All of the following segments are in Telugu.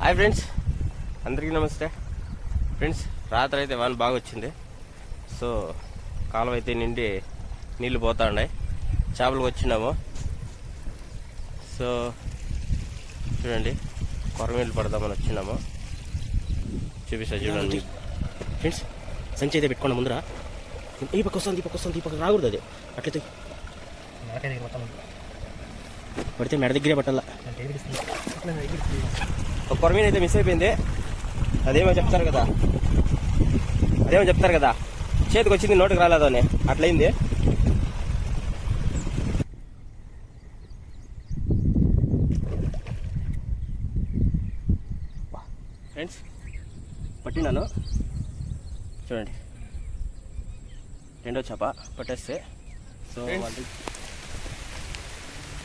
హాయ్ ఫ్రెండ్స్, అందరికీ నమస్తే. ఫ్రెండ్స్, రాత్రి అయితే వాన బాగా వచ్చింది. సో కాలువ అయితే నిండి నీళ్ళు పోతా ఉన్నాయి. చేపలకు వచ్చినాము. సో చూడండి, కొరమీళ్ళు పడదామని వచ్చినాము. చూపిస్తా చూడండి ఫ్రెండ్స్. సంచి అయితే పెట్టుకున్నా ముందర. ఈ పక్క వస్తుంది, ఈ పక్క వస్తుంది, ఈ పక్క రాకూడదు. అది అట్లయితే పడితే మెడ దగ్గరే పట్టాల. ఒక కొరమీన అయితే మిస్ అయిపోయింది. అదేమో చెప్తారు కదా, చేతికి వచ్చింది నోటికి రాలేదు అని అట్లయింది. ఫ్రెండ్స్, పట్టినాను చూడండి, రెండో చేప పట్టేస్తే. సో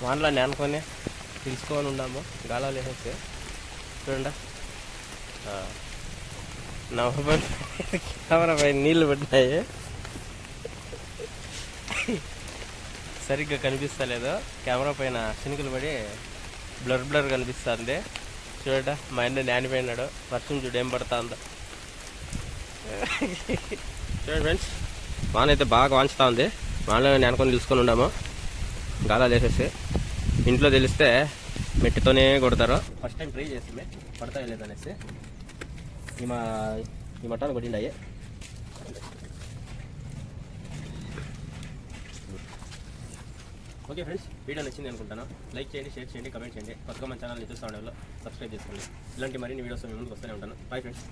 వానలో అనుకొని తెలుసుకొని ఉన్నాము. గాలాలు వేసేస్తే చూడండి, నా మొబైల్ కెమెరా పైన నీళ్ళు పడినాయి. సరిగ్గా కనిపిస్తలేదు, కెమెరా పైన చినుకులు పడి బ్లర్ కనిపిస్తుంది. చూడ మా ఆయన నానిపోయినాడు. వర్షం చూడు ఏం పడుతుందో. చూడండి ఫ్రెండ్స్, వాన అయితే బాగా వాంచుతా ఉంది. వానలో అనుకొని తెలుసుకొని ఉన్నాము. గాలాలు వేసేసి ఇంట్లో తెలిస్తే మెట్టితోనే కొడతారు. ఫస్ట్ టైం ట్రై చేస్తే పడతాయి లేదనేసి ఈ మట్టాలు పడిండాయి. ఓకే ఫ్రెండ్స్, వీడియో నచ్చింది అనుకుంటాను. లైక్ చేయండి, షేర్ చేయండి, కమెంట్ చేయండి. కొత్తగా మన ఛానల్ని చూస్తూ ఉండే వాళ్ళు సబ్స్క్రైబ్ చేసుకోండి. ఇలాంటి మరిన్ని వీడియోస్ మీ ముందుకు వస్తూనే ఉంటాను. Bye friends.